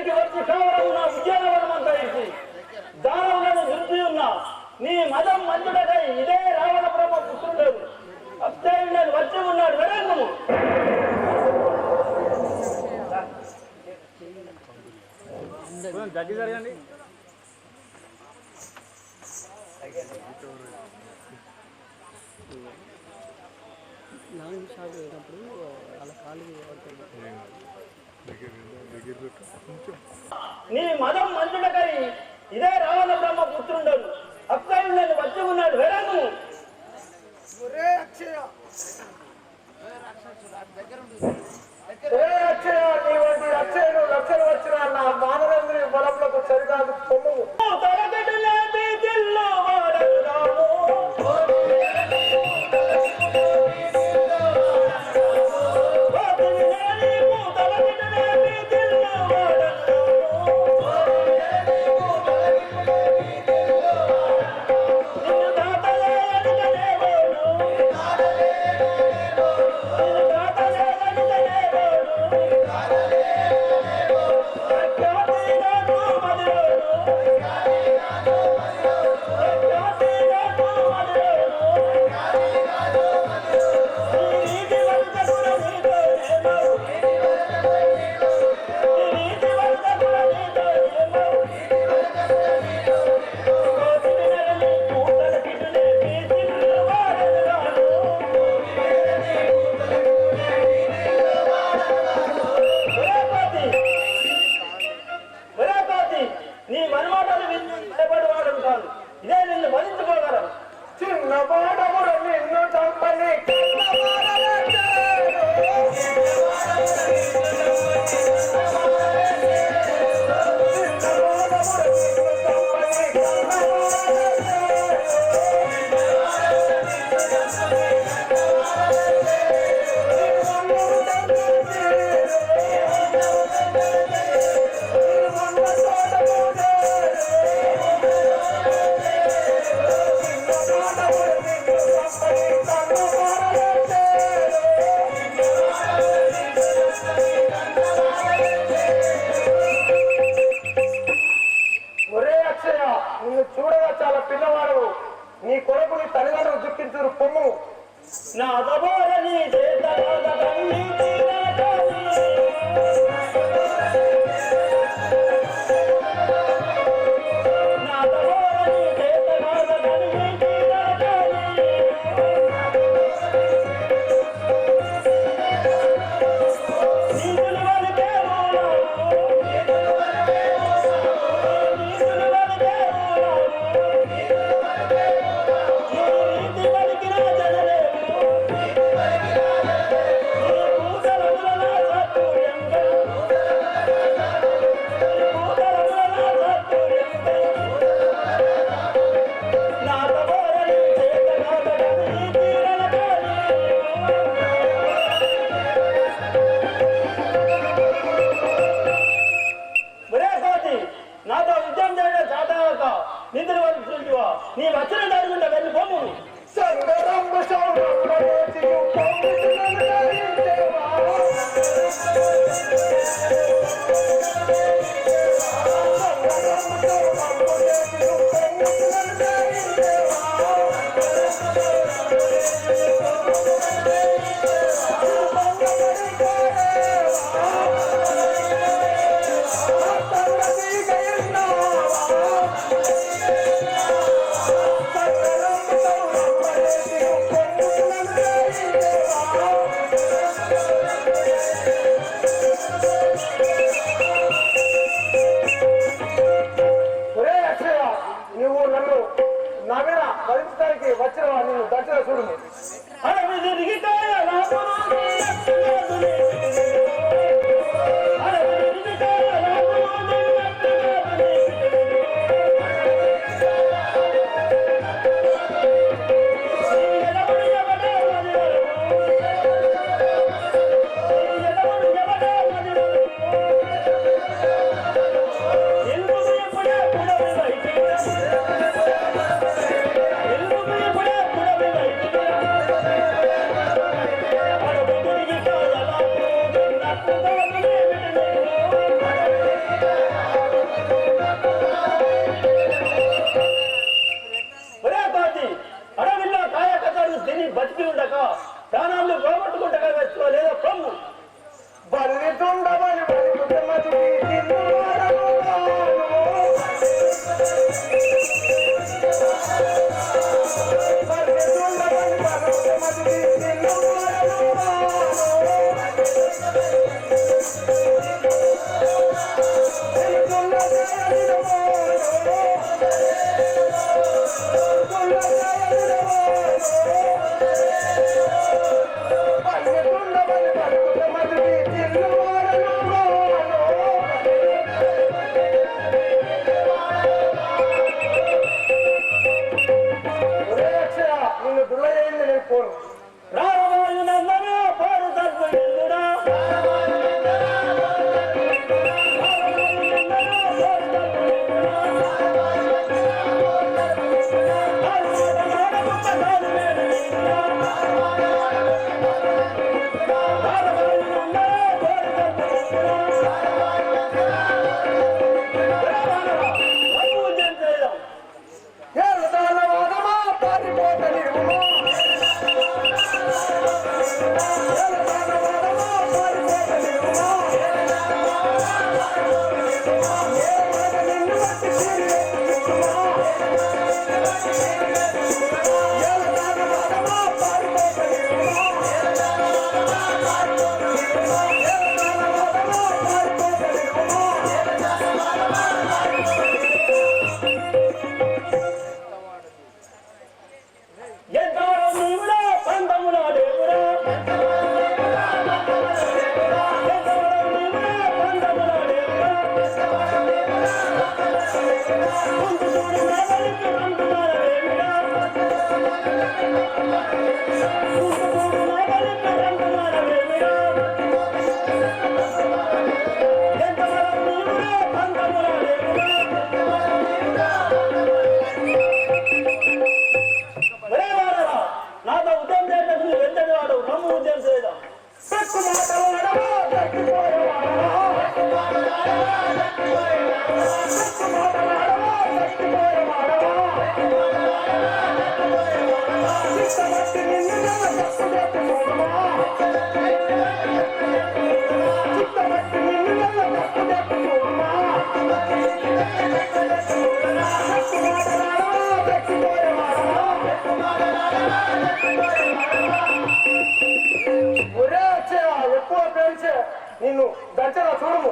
దగ్గరికి వచ్చి కావడం నా ఉద్యానవనం అంతా ఇచ్చి దానవులను దుర్తి ఉన్నా నీ మదం మంచుడకై ఇదే రావణ బ్రహ్మ పుత్రుడు అప్తాయుడు వచ్చి ఉన్నాడు వెరంగము గడ్డి జరగండి. నాలుగు షాపు అయినప్పుడు వాళ్ళ కాలు నీ మదం మంచుడకై ఇదే రావణ బ్రహ్మ పుత్రుడు అప్తాయుడు వచ్చి ఉన్నాడు వెరంగము అక్షయుడు లక్షలు వచ్చిన నా మానవేంద్రి బలంలో సరికాదు పొమ్ము నిన్ను చూడగా చాలా పిల్లవాడు నీ కొరకు నీ తల్లిదండ్రులు దుఃఖించరు పొమ్ము నా నీ వచ్చిన దాడుకుంటా వెళ్ళి పోము వచ్చిన నేను దర్శన చూడు నిన్ను దర్శన చూడము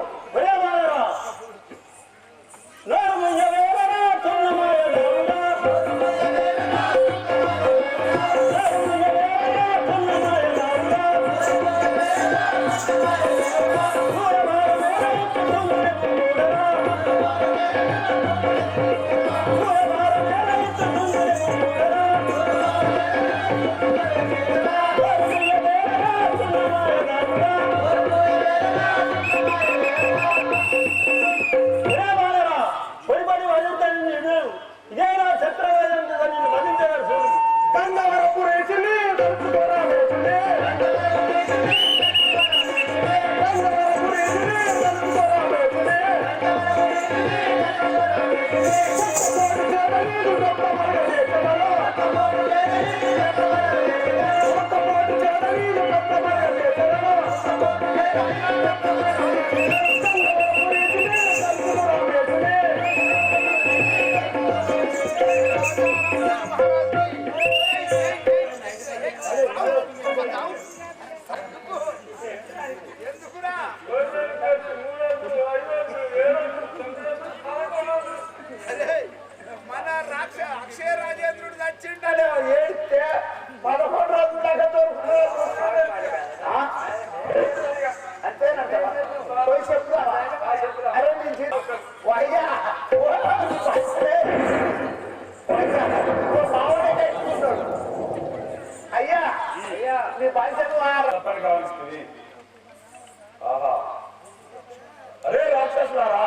అరే రాక్షసులారా,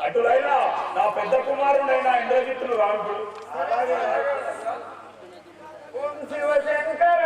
అటులైనా నా పెద్ద కుమారుడైన ఇంద్రజిత్తులు రాముడు ఓం శివశంకర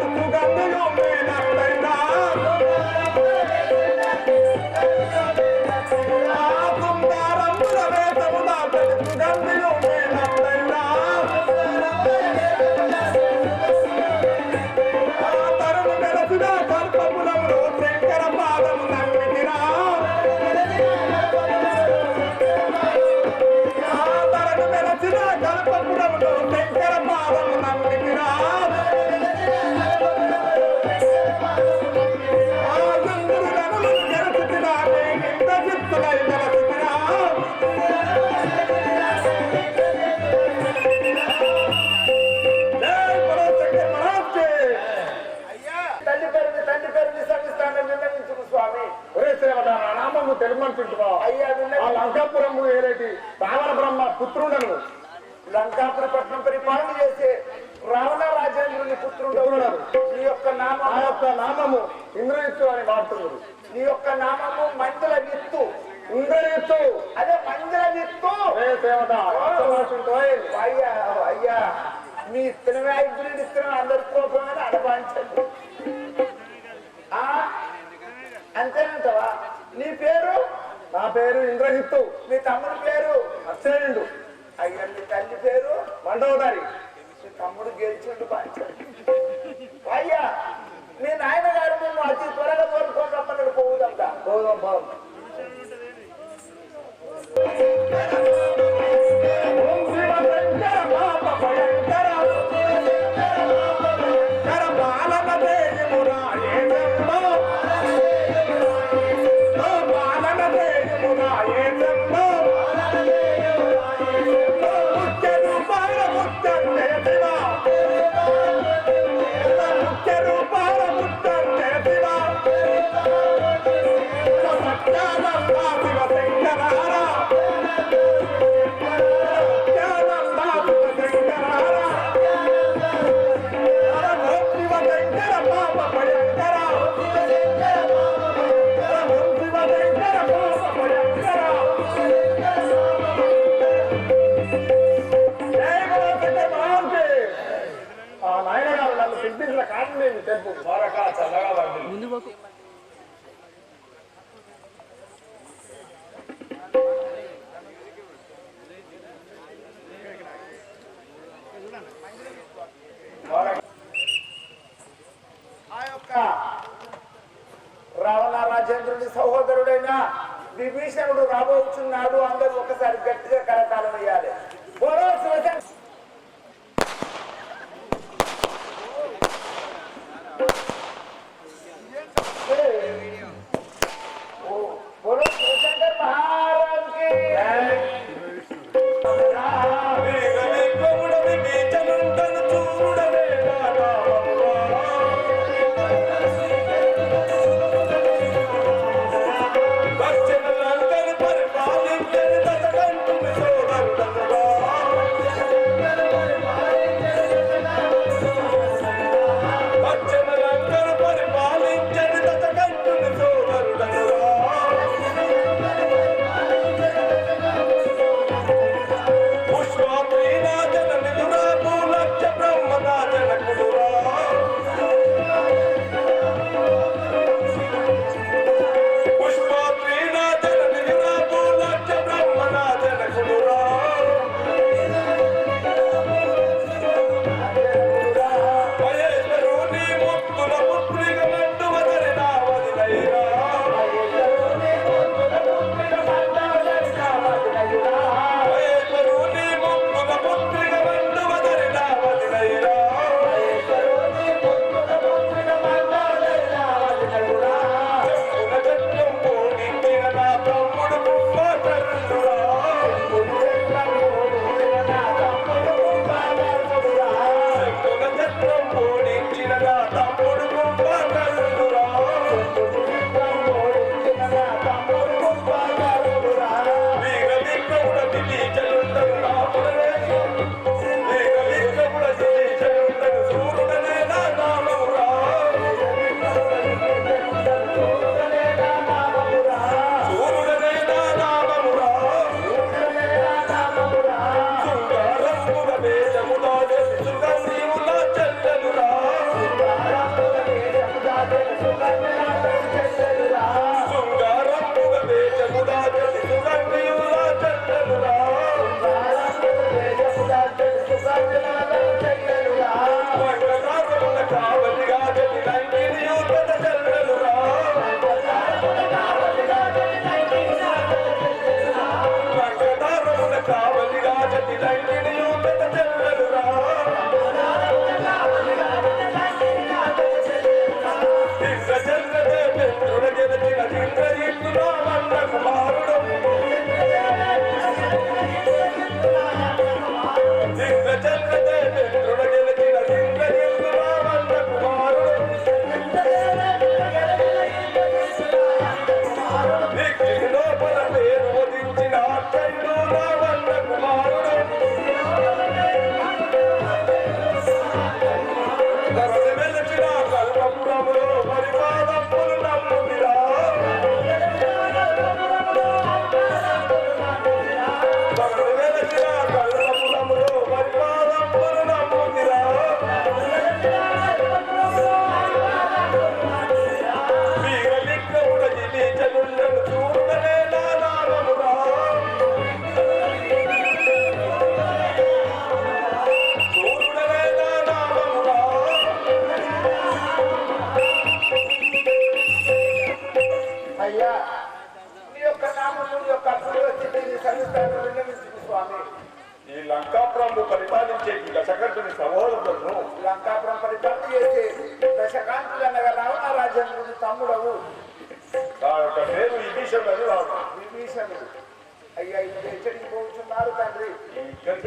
తడుపు గందులు మేనత్తైనా కుందారముల వేదముల తడుపు గందులు మేనత్తైనా తరుణు వెలసిన కల్పములంలో శంకర పాదము నమ్మితిరా తరుణు వెలసిన కల్పములంలో శంకర పాదము నమ్మితిరా అయ్యా లంకాపురం ఏరేటి రావణ బ్రహ్మ పుత్రుడను లంకాపురి పట్నం పరిపాలన చేసే రావణ రాజేంద్రుని పుత్రుడు నీ యొక్క నామము ఇంద్రజిత్తు అని వాడుతున్నారు. నీ యొక్క నామము మంజల విత్తు ఇంద్రజిత్తు అదే మంజల విత్తు అయ్యా అయ్యా మీ ఇత్తనమే ఇద్దరు ఇత్తనం అందరి కోపమని అడబాంచండి అంతేనంటవా? నీ పేరు? నా పేరు ఇంద్రజిత్తు. మీ తమ్ముడి పేరు? అక్షయుడు. అయ్యా మీ తల్లి పేరు? మండోదరి. మీ తమ్ముడు గెలిచిండు బాంచాడు. అయ్యా మీ నాయనగారు మేము అతి త్వరగా కోరుకోని రమ్మన్నాడు. పోవుదంతా పోదాం పోదాం. ముందు బాకు రావణ రాజేంద్రుని సహోదరుడైన విభీషణుడు రాబోతున్నాడు. అందరూ ఒకసారి గట్టిగా కరతాళం వేయాలి. శివశంకర్ మహారాజ్ కి Get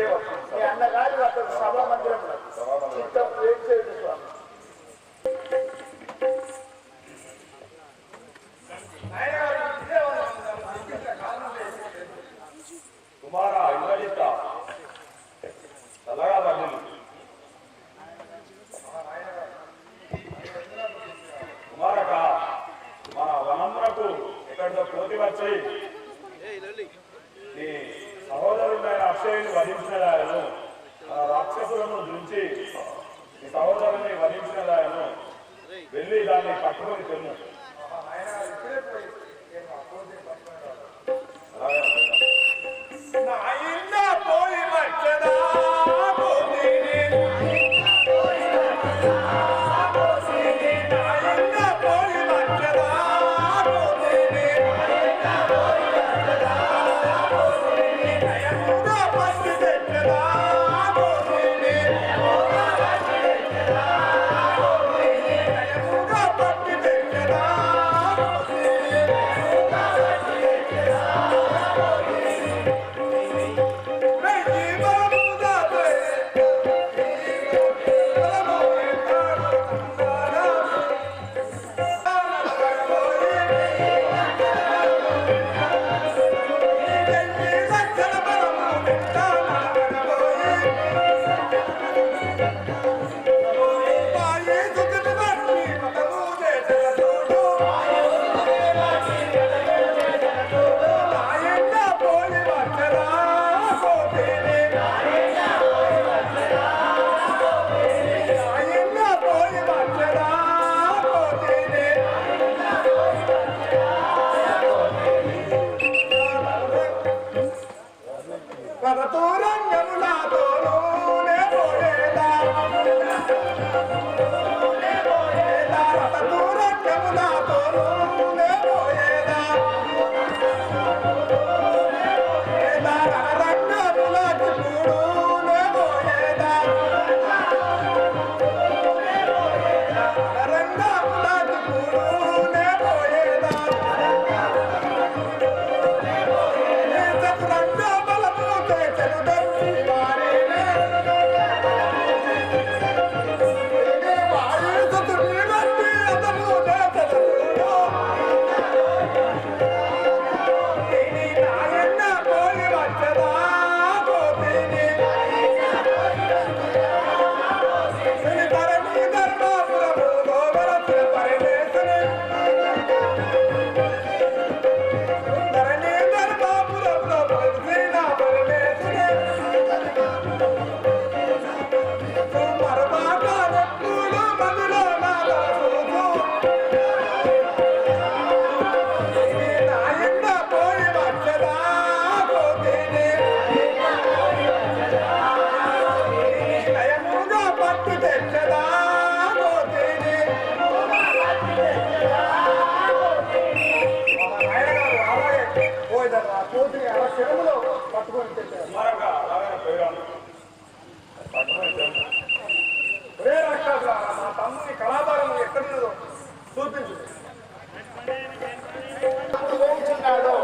చూపించు.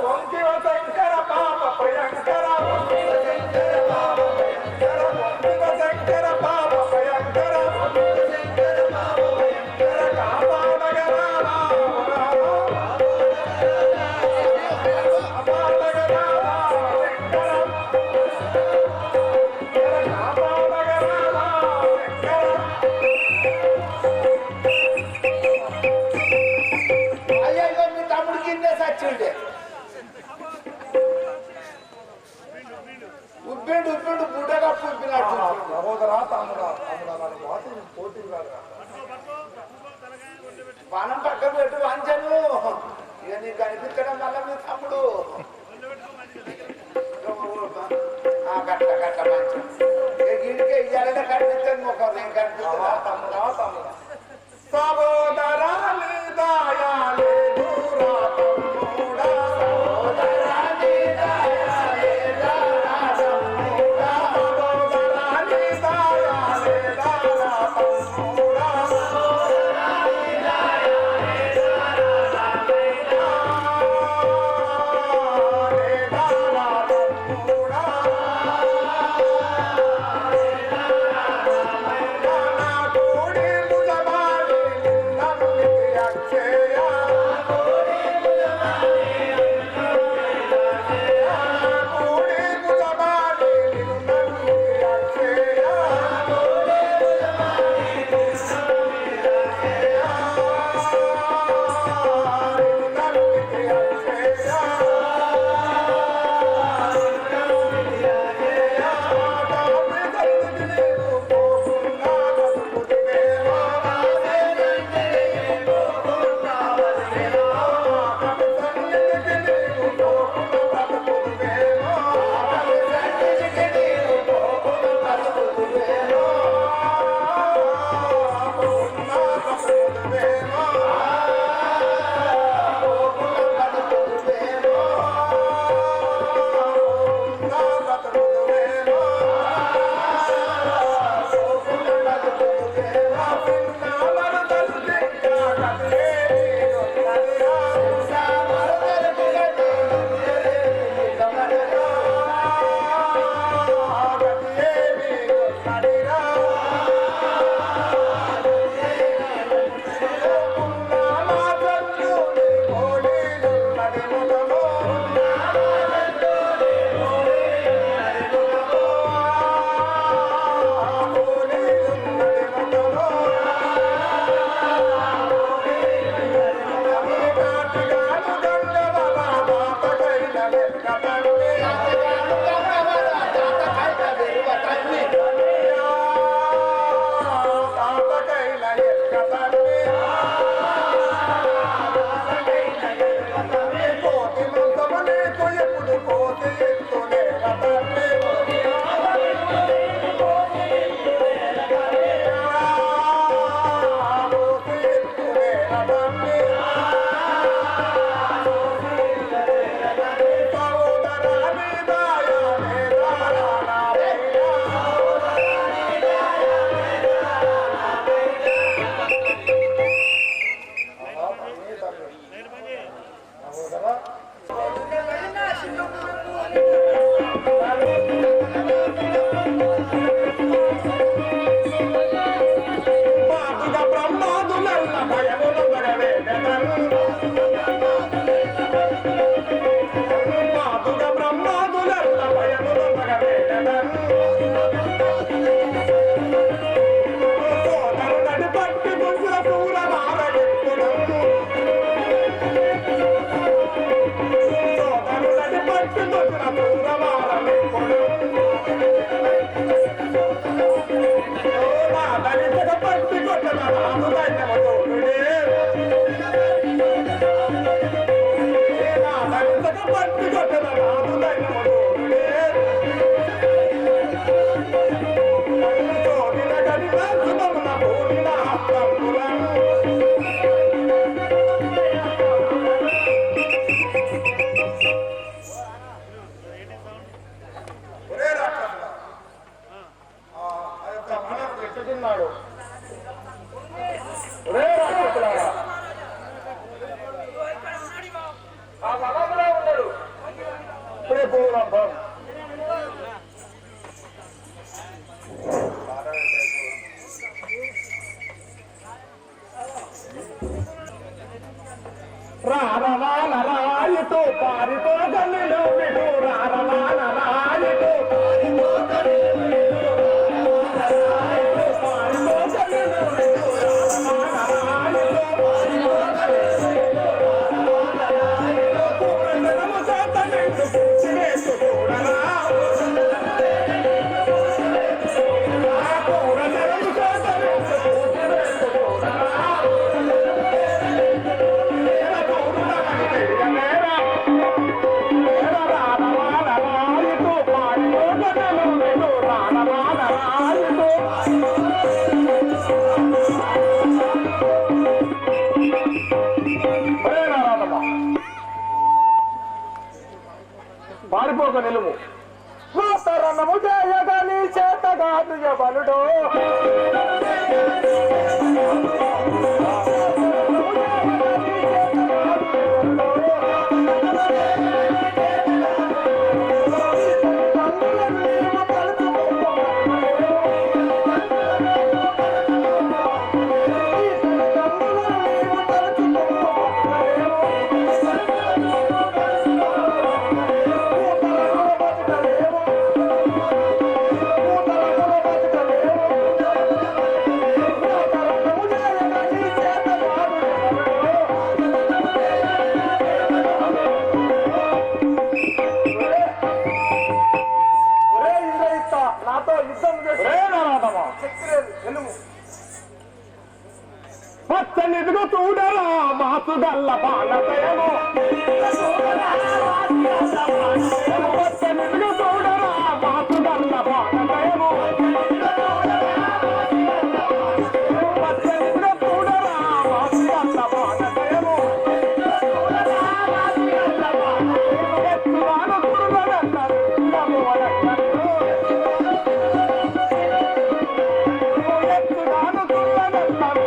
వంశివ శంకర పాప భయంకర వంశివ శంకర పాప భయంకర వంశివ శంకర పాప భయంకర వంశివ శంకర పాప భయంకర కాపాడగరారా అయ్యో మీ తమ్ముడు కిందే సచ్చిండే ఉప్పిండు ఉప్పిండు బుడ్డగా పుప్పినట్టు సహోదరా తమ్ముడా తమ్ముడా నాకు మాటలు పోటీ కాదు. మనం పక్కన పెట్టు వంచను ఇక నీకు కనిపించడం వల్ల మీ తమ్ముడు గట్ల గట్ల మంచం గిడికే ఇయ్యాలంటే కనిపించండి ఒక నేను కనిపిస్తున్నా తమ్ముడా తమ్ముడా సహోదరాలి దయాలే దూరా తమ్ముడా సోదరాలి దయాలే దారా తమ్ముడా సహోదరాలి దయాలే దారా తమ్ముడా సోదరాలి దయాలే దారా తమ్ముడా రారవానరాయితో పారితో గల్లిలో విడు రారవానరాయితో పారిపోక నిలువు తరణము చేయగని చేతగాదు ఎవలుడో పచ్చనిదిగో చూడరా మాసుగల్ల బాణతయము పచ్చనిదిగో చూడరా మాసుగల్ల బాణతయము పచ్చనిదిగో చూడరా మాసుగల్ల బాణతయము ఎత్తువాను కురువనన్నారు ఎత్తువాను కురువనన్నారు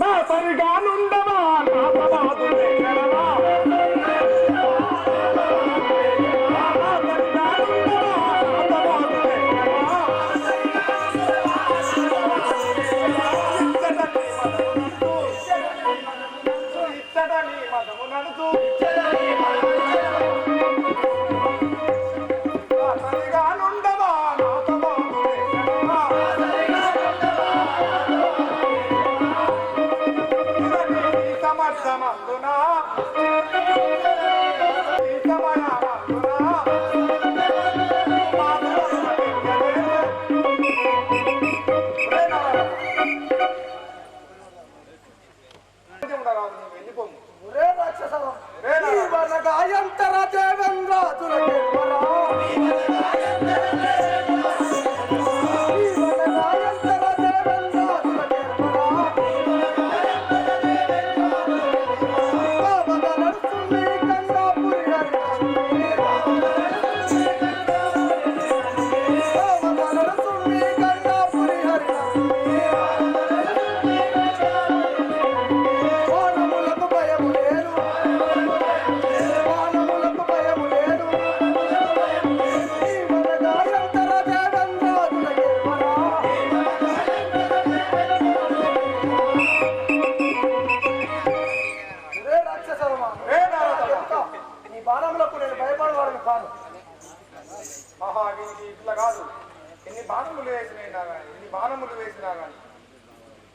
నా సరిగా నుండవా నా సమాధు ఇచ్చడని మదము నడుతూ సరిగా నుండవా నా సమాధు సమర్థమందునా ఈ సమయమందునా గాయంతర దేవేంద్రాదులకే ఇట్లా కాదు ఎన్ని బాణములు వేసినా కానీ ఎన్ని బాణములు వేసినా కానీ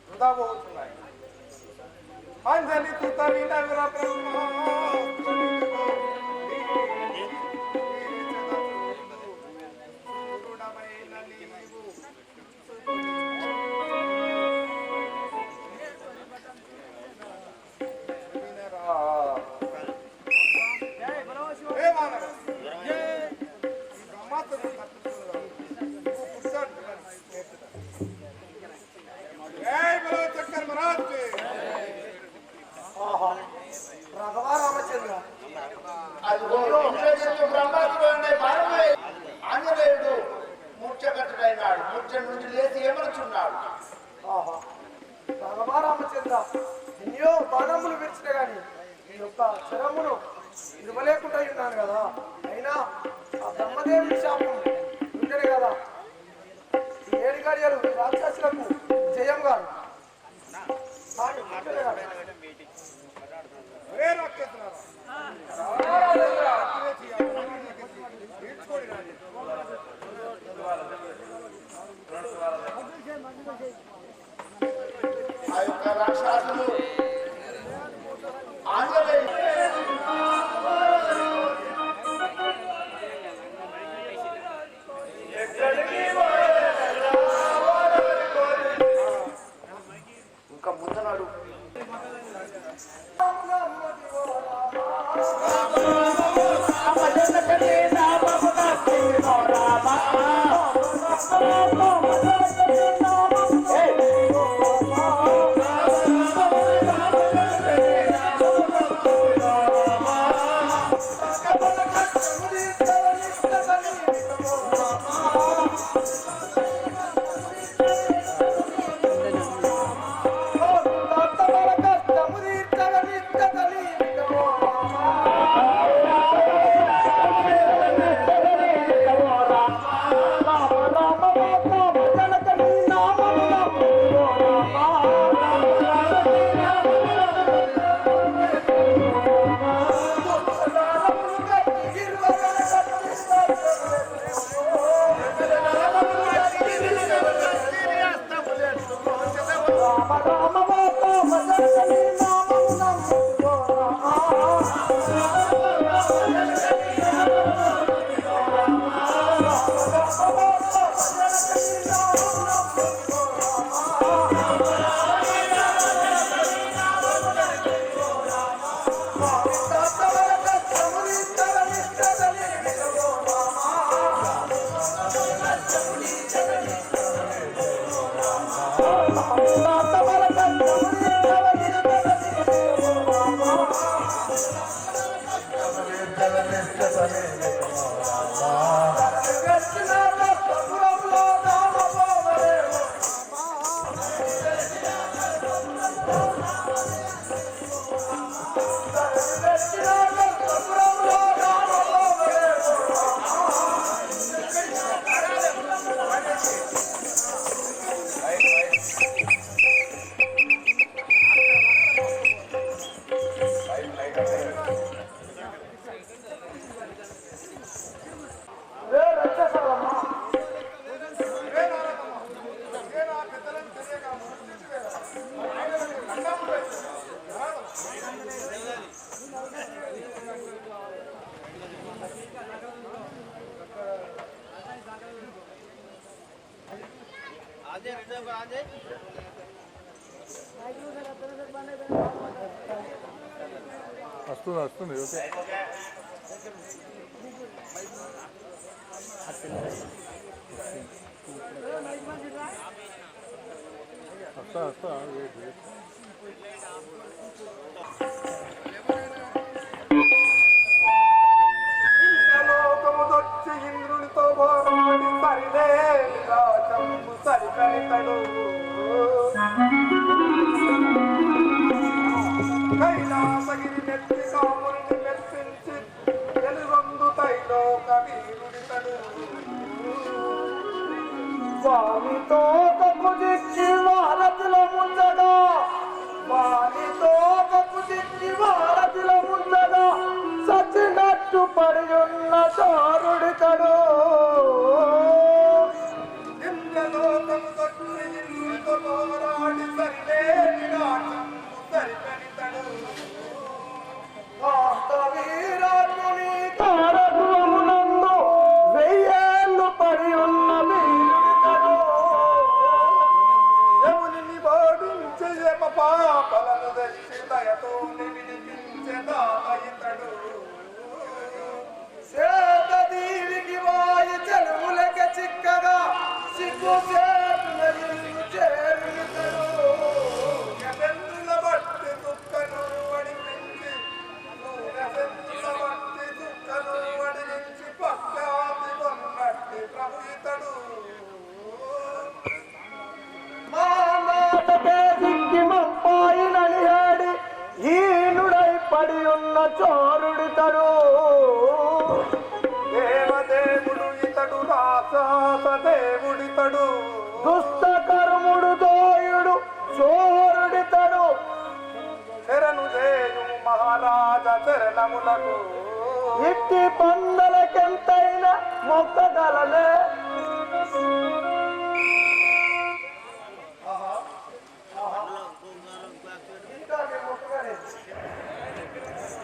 వృధా పోతున్నాయి. అంజలి తుతరి నగర ముచ్చ నుంచి లేచి ఏమనుచున్నాడు? ఆహా రామచంద్ర ఎన్నో బాణములు విరిచిన గాని ఈ యొక్క శరమును ఇవ్వలేకుండా ఉన్నాను కదా. అయినా ఆ బ్రహ్మదేవుని శాపం ఉండేది కదా. ఈ 7 గడియలు రాక్షసులకు జయం గారు ఆ యొక్క రాక్షసులు ఆంజనేయుడు ఇంకా ముందనాడు వస్తుంది ఓకే వస్తా వెయిట్ లోకముదొచ్చి ఇంద్రునితో పోరాడి సరిలే రాజంబు సరికనితడు కైలాసగిరి నెత్తి కాముని మెప్పించి వెలుగొందు తైలోక వీరుడితడు వానితో కప్పు దిక్కి వారతిలో ముందగా వానితో కప్పు దిక్కి వారతిలో ముందగా సచ్చినట్టు పడి ఉన్న చారుడితడు ఇంద్రలోకముదొచ్చి ఇంద్రునితో పోరాడి సరిలే రాజంబు సరికనితడు వీరాత్ముని తారకులమునందు 1000 ఏళ్ళు పడి ఉన్న వీరుడితడు యముని బోధించే పాపలను తెచ్చి దయతో వినిపించే దాతయితడు సేతదీవికి వాయి చెరువులక చిక్కగా సిగ్గు చేరునితడు ఎన్నెల బట్టి దుఃఖను వడిపించి ఎన్నెల బట్టి దుఃఖను వడిపించి పశ్చాత్తి కొన్నట్టి ప్రభుయితడు దుష్టకర్ముడు దోయుడు చోరుడితడు శరణు చేయు మహారాజ చరణములకు ఇట్టి పందలకెంతైనా మొక్కగలనే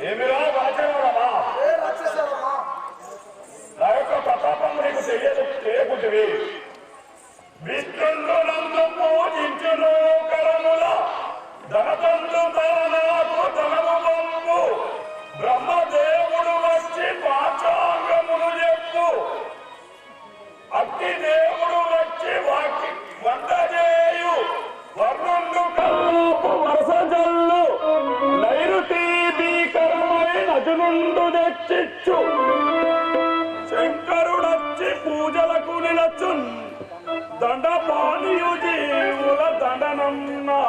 ఏమిరా రాజేవాడమా నా యొక్క ప్రతాపం నీకు తెలియకుంటివి విష్ణుండు నందు పూజించును కరముల ధనతందు నాకు ధనము పంపు బ్రహ్మదేవుడు వచ్చి పాచాంగమును చెప్పు అగ్ని దేవుడు వచ్చి వంట చేయు వర్ణుండు కల్లాపు వరసజల్లు నైరుతి భీకరమై నజునుండు తెచ్చిచ్చు శంకరుడొచ్చి పూజలకు నిలచున్ దండపానీయు జీవుల దండనన్నా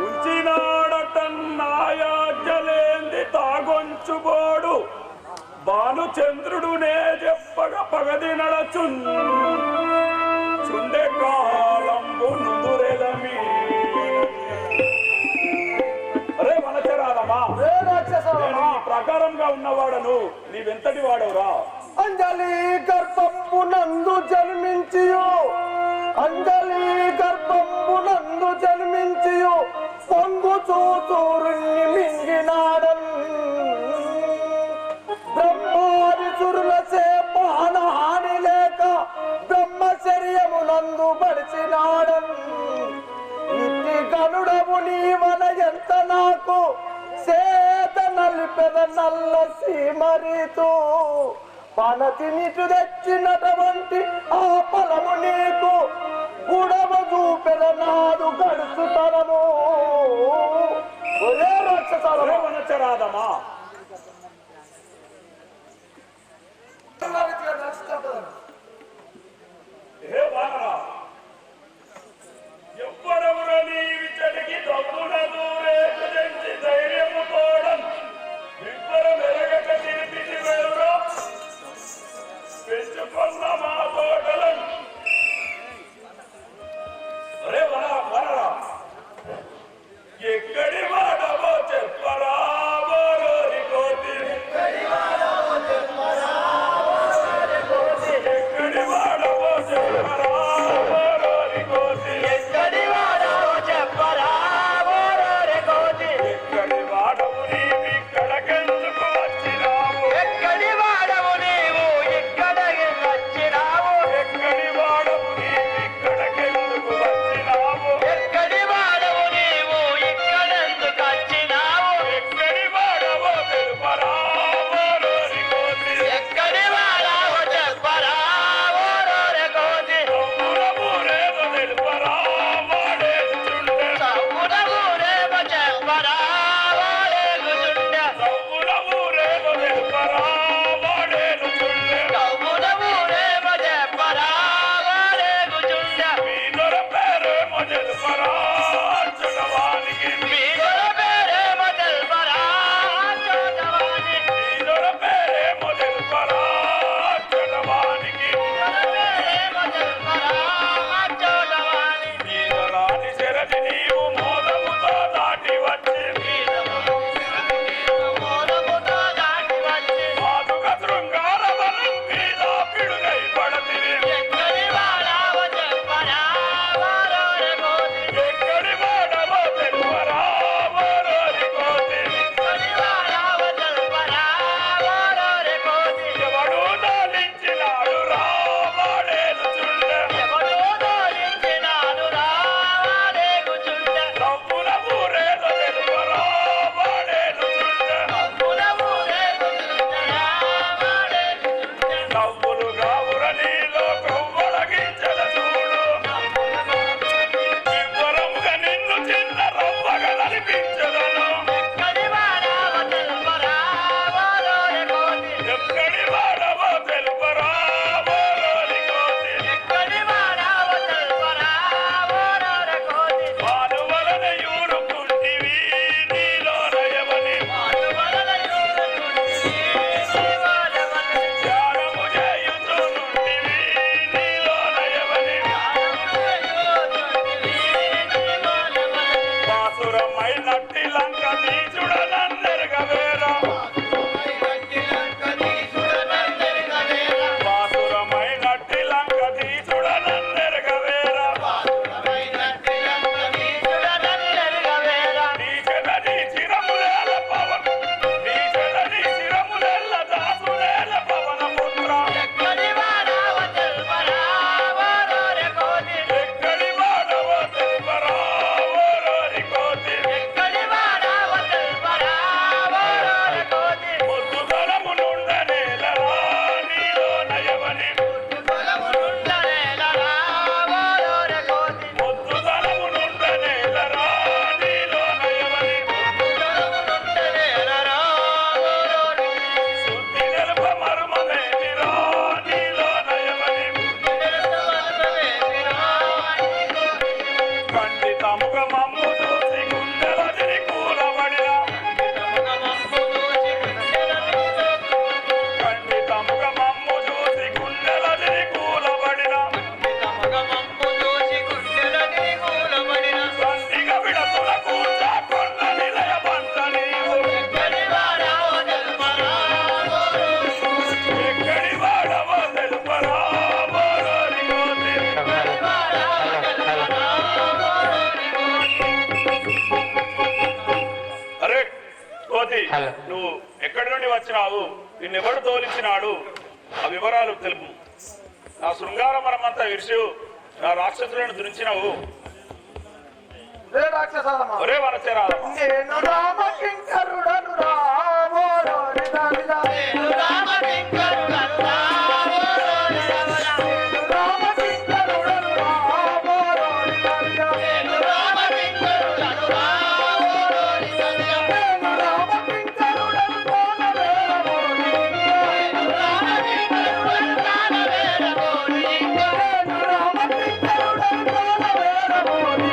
ఉంచినాడటన్నాయాజ్జలేంది తాగొంచుబోడు భానుచంద్రుడునే చెప్పగా పగది నడచున్ చుండె కాలంబు నుందురెదమి అరే వనచరాదమా నేను ఈ ప్రకారంగా ఉన్నవాడను నీవెంతటి వాడవురా అంజలి గర్భంబునందు జన్మించియు అంజలి గర్భంబునందు జన్మించియు పొంగు చూతూరుణ్ణి మింగినాడన్ బ్రహ్మాదిసురుల సేపానహాని లేక బ్రహ్మచర్యమునందు పడిచినాడన్ ఇట్టి గనుడవు నీవన ఎంత నాకు సేత నలిపెద నల్ల సీమరీతూ పనతి నిటు తెచ్చినటువంటి ఆ ఫలము నీకు గుడవ చూపెద నాదు గడుచుతనము ఒరే రాక్షసాలమా వనచరాదమా ఏ వానరా ఎవ్వరెవరు నీ విచ్చడికి దమ్మున దూరేకు తెంచి ధైర్యము తోడం విప్పరం ఎరగక తిరిపి వెలురా పెంచుకున్న మా తోటలను నువ్వు ఎక్కడి నుండి వచ్చినావు, నిన్నెవడు తోలించినాడు, ఆ వివరాలు తెలుపు. నా శృంగార మరమంతా విరిసి నా రాక్షసులను దురించినావు. ఒరే వనచరాదమ్మ, నేను రామకింకరుడను రామోరోని దానిలా. నేను రామకింకరుడను రామోరోని దానిలా. నేను రామకింకరుడను రామోరోని దానిలా. నేను రామకింకరుడను రామోరోని దానిలా. నేను రామకింకరుడను కోనవేరమోని. నేను రామకింకరుడను కోనవేరమోని. నేను రామకింకరుడను కోనవేరమోని.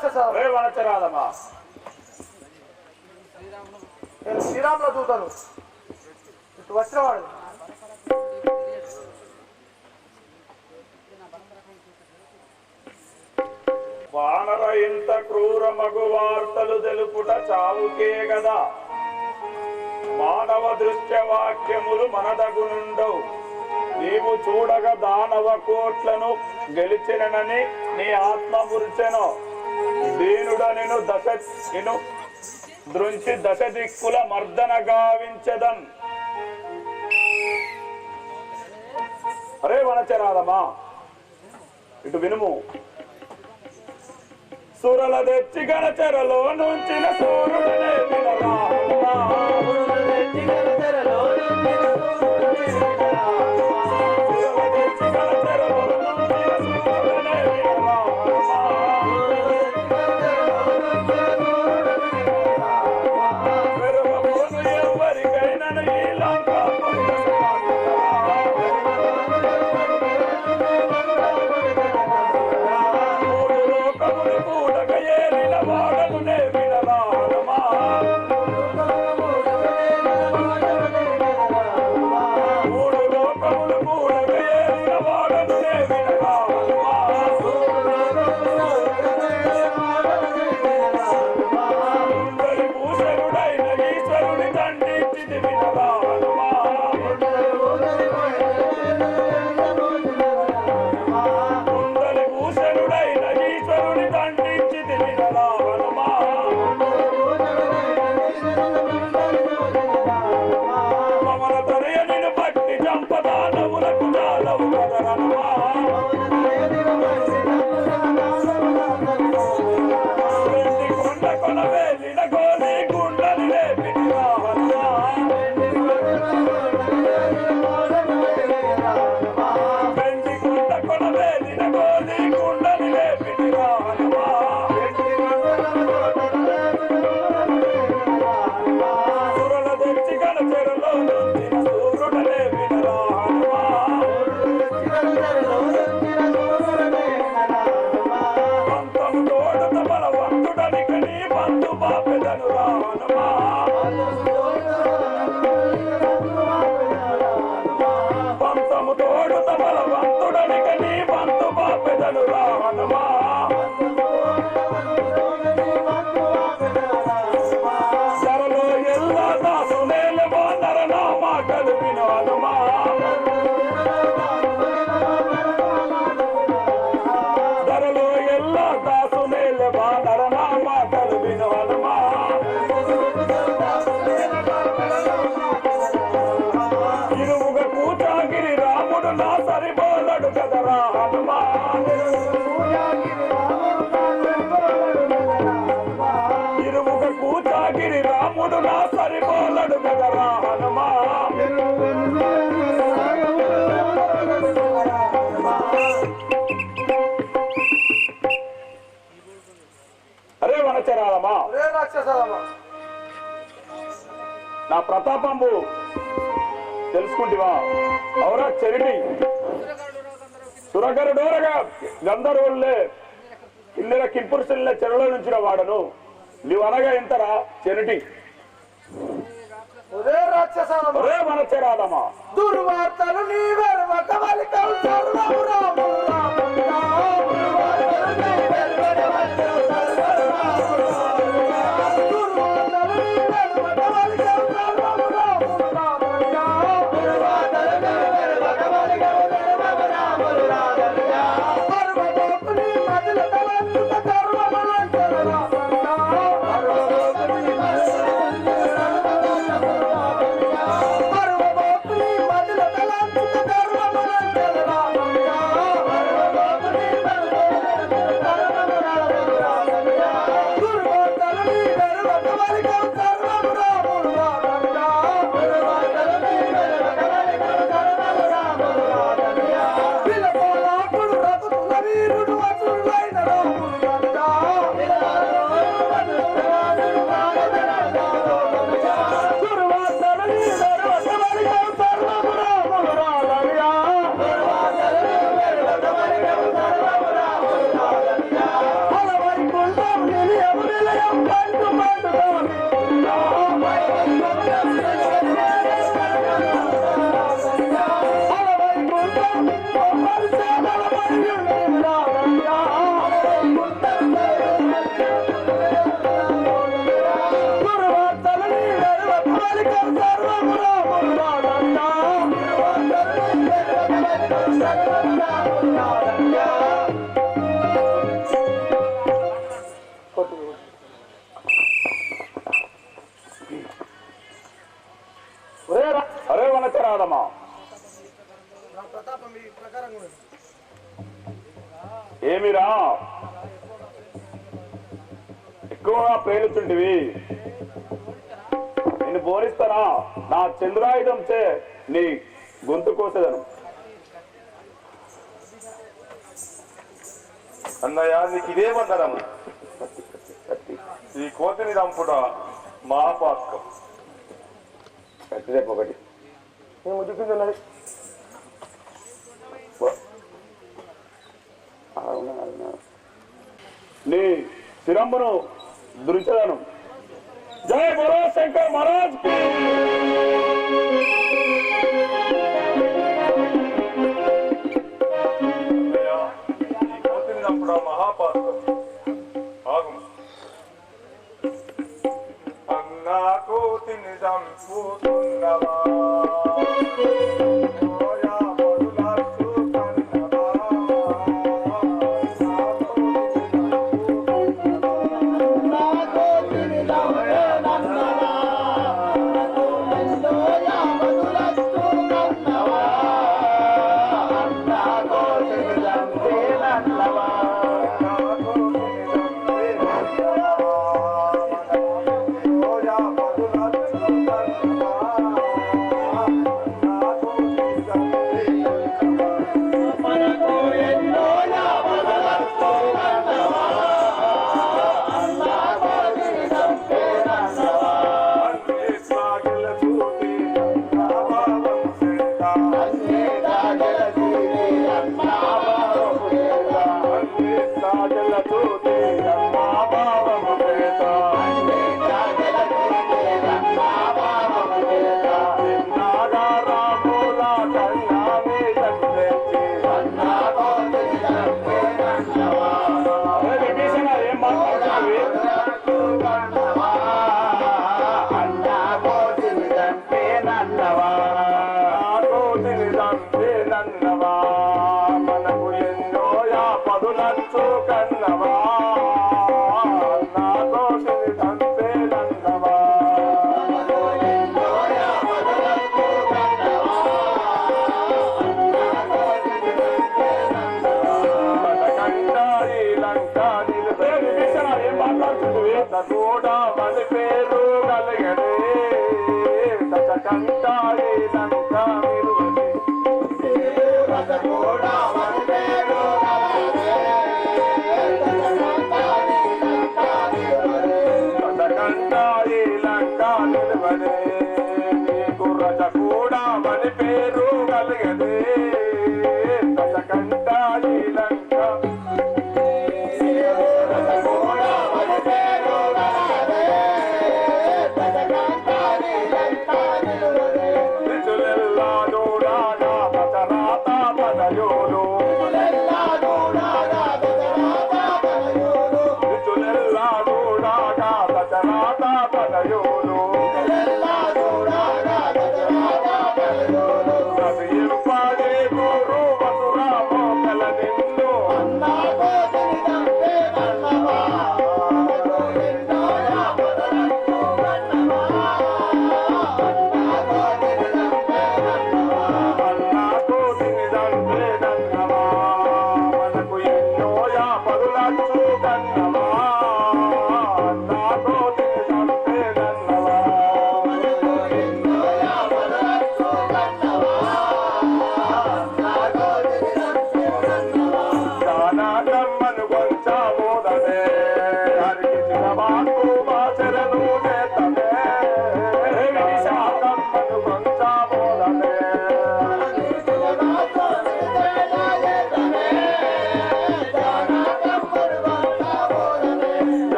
రాక్షస రే వనచరాదమా, నేను శ్రీరాముల దూతను. ఇటు వచ్చినవాడు వానర ఇంత క్రూర మగు వార్తలు తెలుపుట చావుకే గదా, మానవ దృశ్య వాక్యములు మనదగునుండవు. నీవు చూడగా దానవ కోట్లను గెలిచినని నీ ఆత్మ మురిచెను. దీనుడనిను నిను దృంచి దశ దిక్కుల మర్దన గావించదన్. అరే వనచరాదమా, ఇటు వినుము. సురల తెచ్చి గణచెరలో నుంచిన సూర్యుడనే వినరా, రాముడు నా సరిపోలడు కదరా హనుమా. అరే వనచరాలమా, నా ప్రతాపంబు తెలుసుకుంటివా? అవరా చెరిటి సురగరుడోరగా గంధర్వుల్లే కిన్నెర కింపురుషుల్లే చెరలో నుంచిన వాడను. నీవనగా ఎంతరా చెరిటి? ఒరే వనచరాలమా, దుర్వార్తలు అరే వనచరాదమా, ఏమిరా ఎక్కువగా పేలుచుంటివి? నిన్ను బోరిస్తానా? నా చంద్రాయుధం చే నీ గొంతు కోసేదను. అన్నయ్య, నీకు ఇదే బంధనం. ఈ కోతిని చంపుట మహాపాతకం. రేపు ఒకటి ముద్దుకున్నది. నీ శిరంబును దురించదను. జయ బోలో శంకర్ మహారాజ్ కి. ఈ కోతిని చంపుట మహాపాతకం. ఆగు. అన్నా కోతిని చంపుతున్నవా,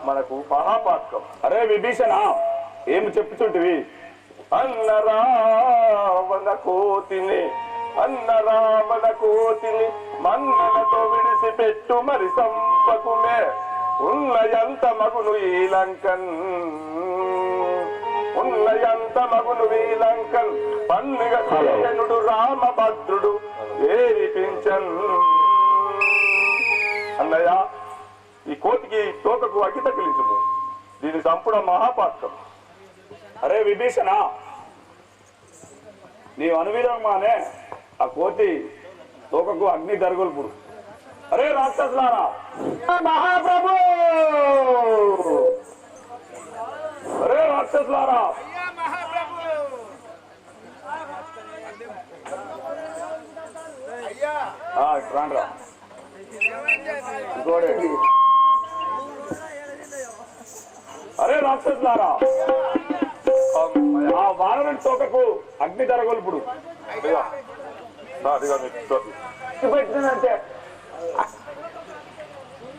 మనకు మహాపాత్రం. అరే విభీషణ, ఏమి చెప్పుచుంటివి? అన్న రావణ కోతిని మన్నలతో విడిసిపెట్టు మరి సంపకుమే ఉన్నయంత మగును ఈ లంకన్ పండుగ చేయనుడు రామభద్రుడు ఏరిపించన్. అన్నయ్య, ఈ కోతికి తోకకు అగ్గి తగిలించుము, దీని సంపుడ మహాపాత్రం. అరే విభీషణ, నీ అనువిధంగానే ఆ కోతి తోకకు అగ్ని దరగొల్పుడు. అరే రాక్షసులారా, మహాప్రభు! అరే రాక్షసులారా, రాండ్రా అరే రాక్షసులారా, ఆ వానరుడి తోకకు అగ్ని దరగొల్పుడు. పెట్టినంటే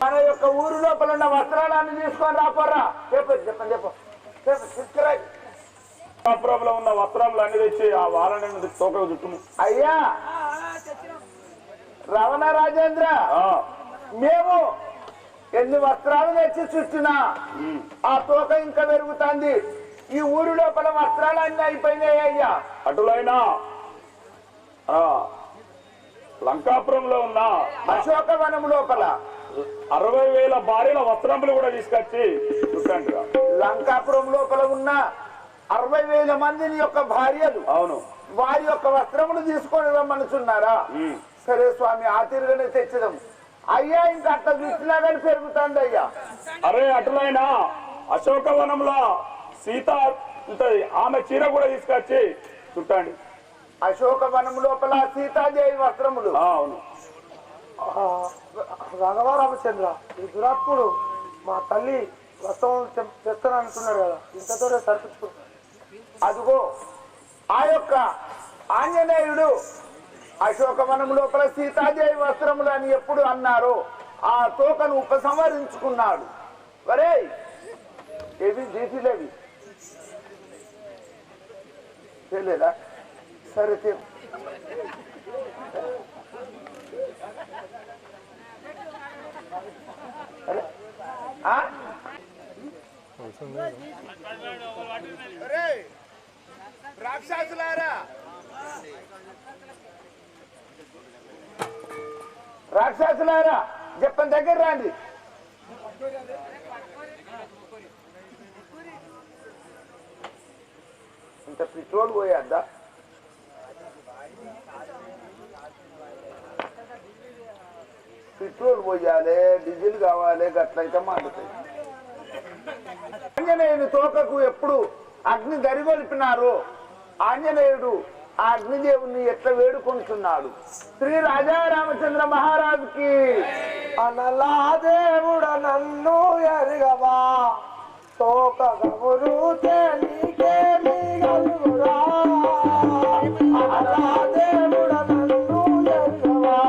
మన యొక్క ఊరు లోపల ఉన్న వస్త్రాలన్నీ తీసుకొని రాపోరా. చెప్పండి కాపురంలో ఉన్న వస్త్రములు అన్ని తెచ్చి ఆ వానరుడి తోకకు చుట్టుము. అయ్యా రమణ రాజేంద్ర, మేము ఎన్ని వస్త్రాలు తెచ్చి చుట్టినా ఆ తోక ఇంకా పెరుగుతుంది. ఈ ఊరి లోపల వస్త్రాలు అన్ని అయిపోయినాయి అయ్యా. అటులైనా లంకాపురంలో ఉన్న అశోకవనం లోపల 60,000 భార్యల వస్త్రములు కూడా తీసుకొచ్చి చుట్టండి. లంకాపురం లోపల ఉన్న 60,000 మందిని యొక్క భార్యలు అవును, వారి యొక్క వస్త్రములు తీసుకొని రమ్మనుచున్నారా? సరే స్వామి, ఆ తిరుగనే తెచ్చదాం అయ్యా. ఇంకా అట్లా చూసినా కానీ పెరుగుతుంది అయ్యా. అరే అటులైనా అశోకవనంలో సీత ఉంటది, ఆమె చీర కూడా తీసుకొచ్చి చుట్టండి. అశోకవనం లోపల సీతాదేవి వస్త్రములు. అవును. రాఘవ రామచంద్ర, ఈ దురాత్ముడు మా తల్లి వస్త్రం తెస్తాను అంటున్నాడు కదా, ఇంతతో సరిపించుకుంటాడు. అదిగో ఆ యొక్క ఆంజనేయుడు అశోకవనం లోపల సీతాదేవి వస్త్రములు అని ఎప్పుడు అన్నారో ఆ తోకను ఉపసంహరించుకున్నాడు. వరే ఏవి జీటీలేవి తెలియదా? సరే రాక్షసులారా, రాక్షసులారా చెప్పని దగ్గర రండి. ఇంత పెట్రోల్ పోయేద్దా? పెట్రోల్ పోయాలి, డీజిల్ కావాలి, గట్లయితే మండుతాయి. ఆంజనేయుని తోకకు ఎప్పుడు అగ్ని దరిగొలిపినారో ఆంజనేయుడు ఆ అగ్నిదేవుని ఎట్లా వేడుకుంటున్నాడు. శ్రీ రాజా రామచంద్ర మహారాజుకి అనలా దేవుడ నన్ను ఎరగవా తోక గమురు నీకేమి గలుగురా. అనలా దేవుడ నన్ను ఎరగవా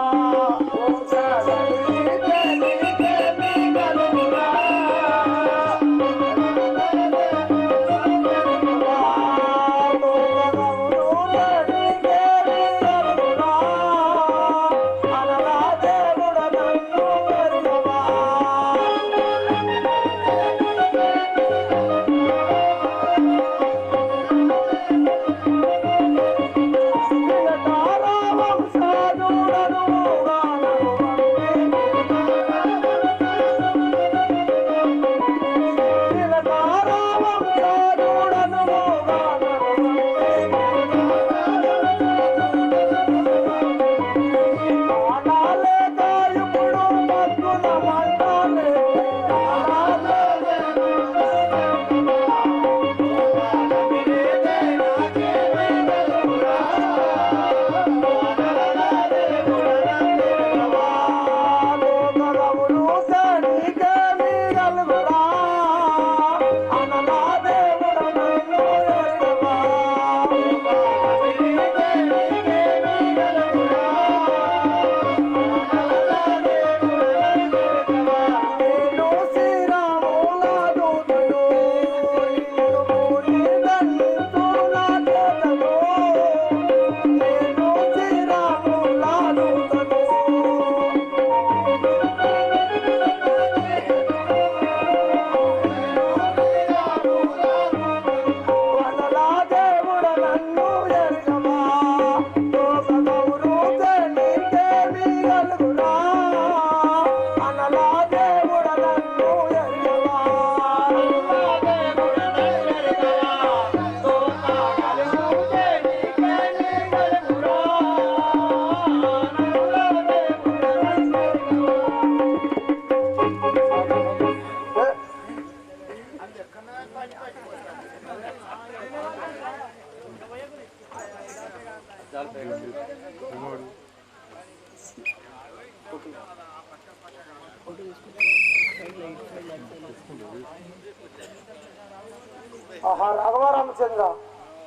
ఆహా రాఘవ రామచంద్ర,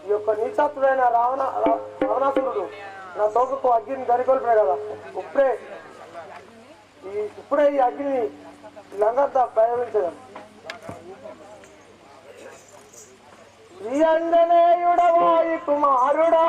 ఈ యొక్క నీచాత్తుడైన రావణాసురుడు నా తోకకు అగ్నిని దరికొల్పే కదా. ఇప్పుడే ఈ అగ్నిని లంగద్దా ప్రయోగించడం. శ్రీ అంజనేయుడవాయి కుమారుడా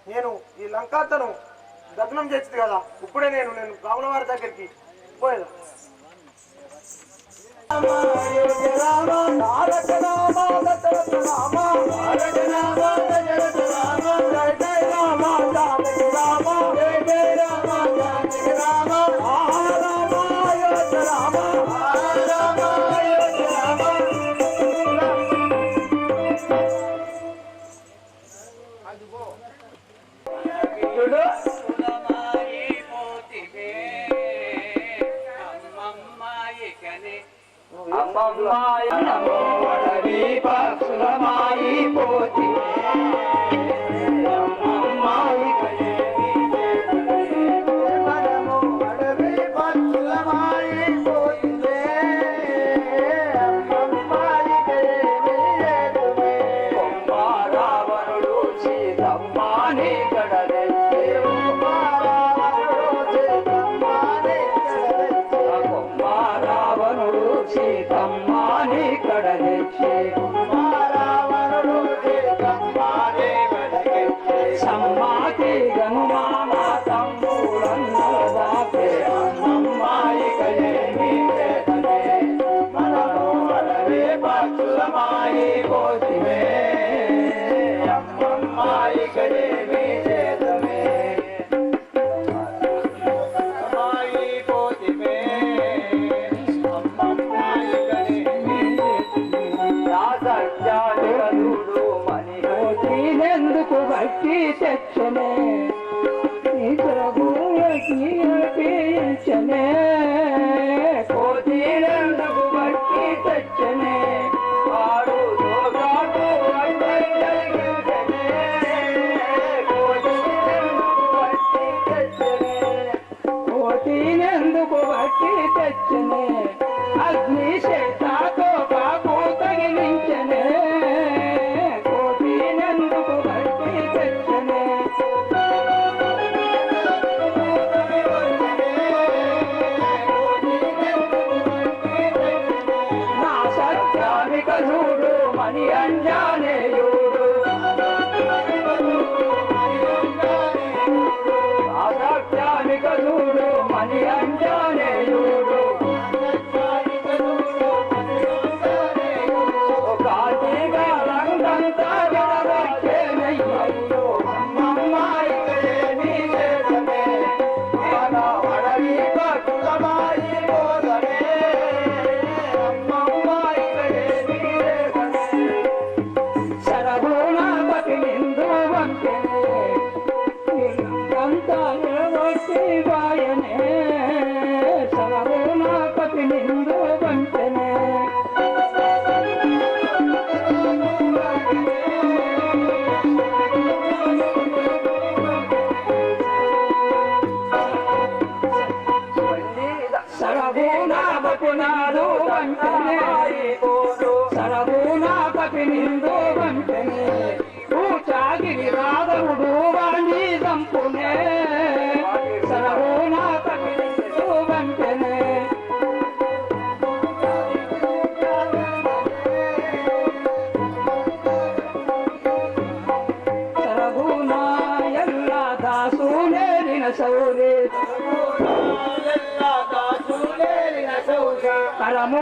నేను ఈ లంకాతను దగ్నం చేసింది కదా, ఇప్పుడే నేను రావణ వారి దగ్గరికి పోయేదా.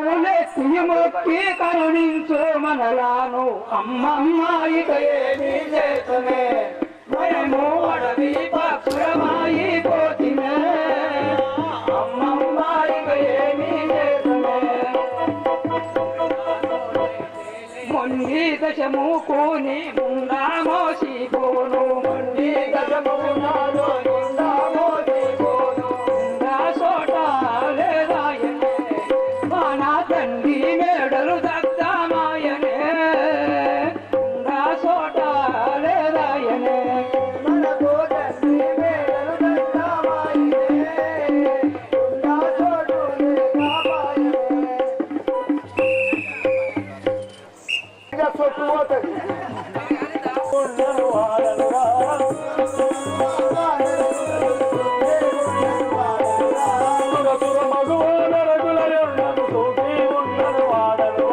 మొక్కి కరుణించు మనలాను అమ్మమ్మాయికయేమి చేతమే మనము అడవి పక్షులమాయి పోతినే అమ్మమ్మాయికయేమి చేతమే మొండి దశము కూని ముండా మోసిపోను మొండి దశము నాలో ముండా మోసిపోను ముండా సోట లేదాయనే మానా తండ్రి మేడలు దగ్ధమాయనే ముండా సోట లేదాయనే మనకు తండ్రి మేడలు దగ్ధమాయనే ముండా సోటు లేదాయనే ఇంకా సొట్టుపోతుంది మగువ నరకుల ఎన్నను తోటి ఉండను వాడను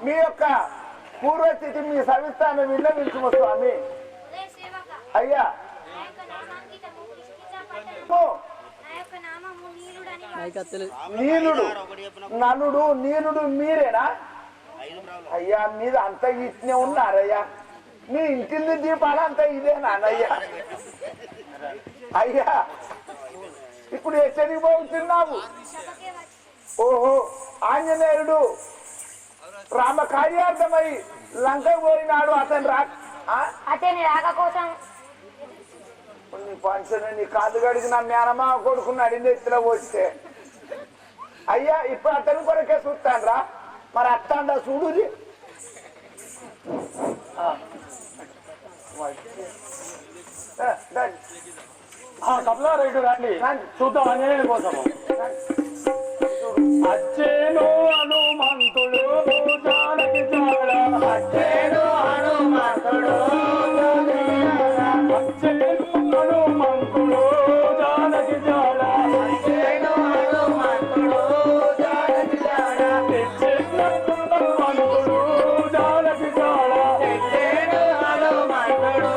మీ యొక్క పూర్వస్థితి మీ సవిస్తాన్ని విన్నవించుము స్వామి. అయ్యా నీలుడు నలుడు నీలుడు మీరేనా? అయ్యా మీరు అంత ఇట్నే ఉన్నారయ్యా. మీ ఇంటిని దీపాలంతా ఇదేనా అయ్యా? అయ్యా ఇప్పుడు ఎక్కడికి పోతున్నావు? ఓహో ఆంజనేయుడు రామ కార్యార్థమై లంక పోయినాడు అతను అతని రాక కోసం నీ పంచను నీ కాళ్ళు గడికి నా మేనమా కొడుకున్నాడు ఎత్తులో పోస్తే అయ్యా ఇప్పుడు అతని కొరకే చూస్తాను రా మరి అత్తాండా చూడుది కమలా రైతు రండి చూద్దాం ఆంజనేయుని కోసము అచ్చేను హనుమంతుడు జానకి జాడ అచ్చేను హనుమంతుడు అచ్చేను హనుమంతుడు జానకి జాడ అచ్చేను హనుమంతుడు జానకి జాడ తెచ్చేను హనుమంతుడు జానకి జాడ తెచ్చేను హనుమంతుడు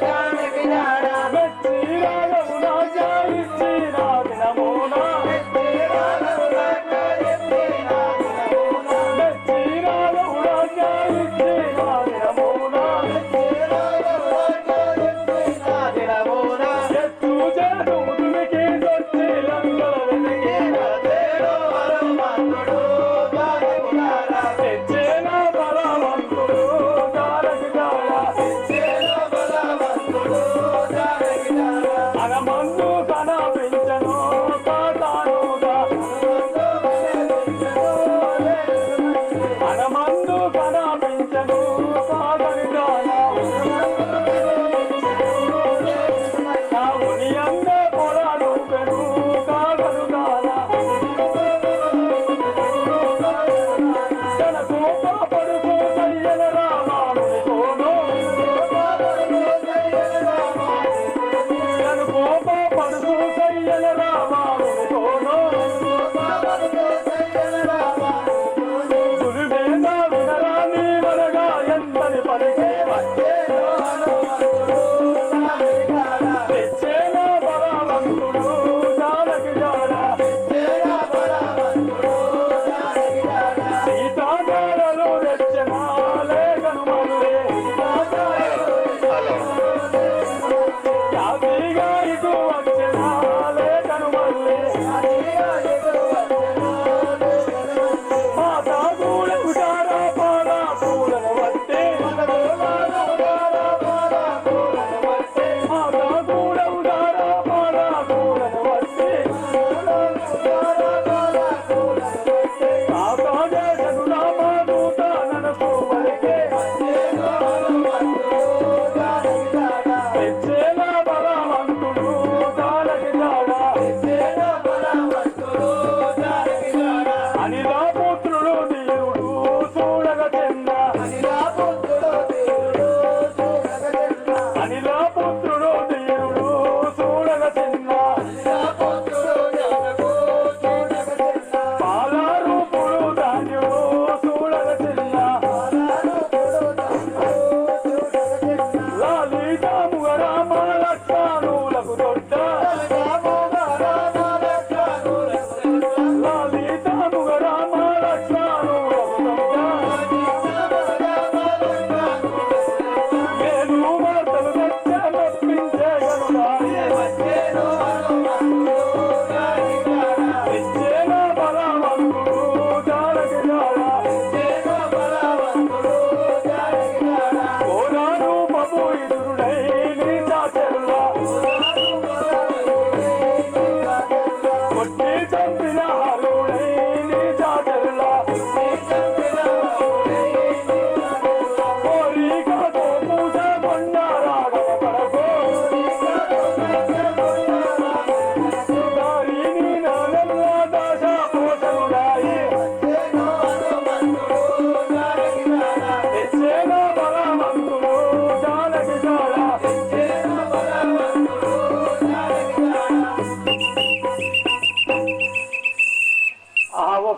జానకి జాడ మెచ్చిరాగమునా జాయిచ్చినా దినమునా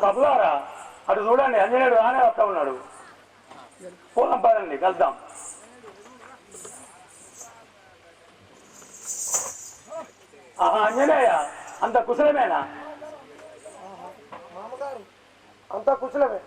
కబులారా అటు చూడండి అంజనేయుడు ఆనే వస్తా ఉన్నాడు పోదాం పదండి కలుద్దాం అంజనేయ అంత కుశలమేనా అంత కుశలమే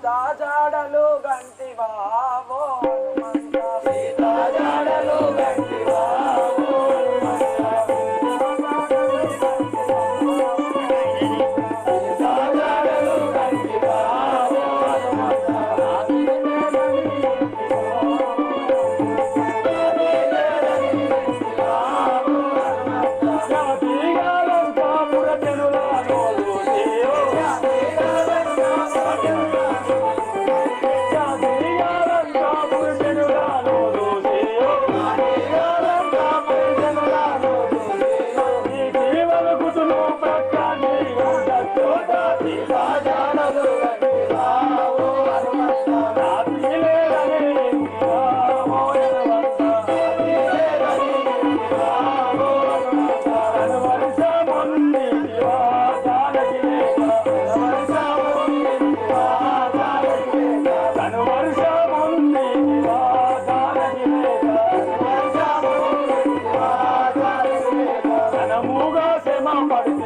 సీతా జాడలు గంటి బావో హనుమంత సీతా జాడలు గంటి బావో సీతా జాడలు గంటి బావో పడితే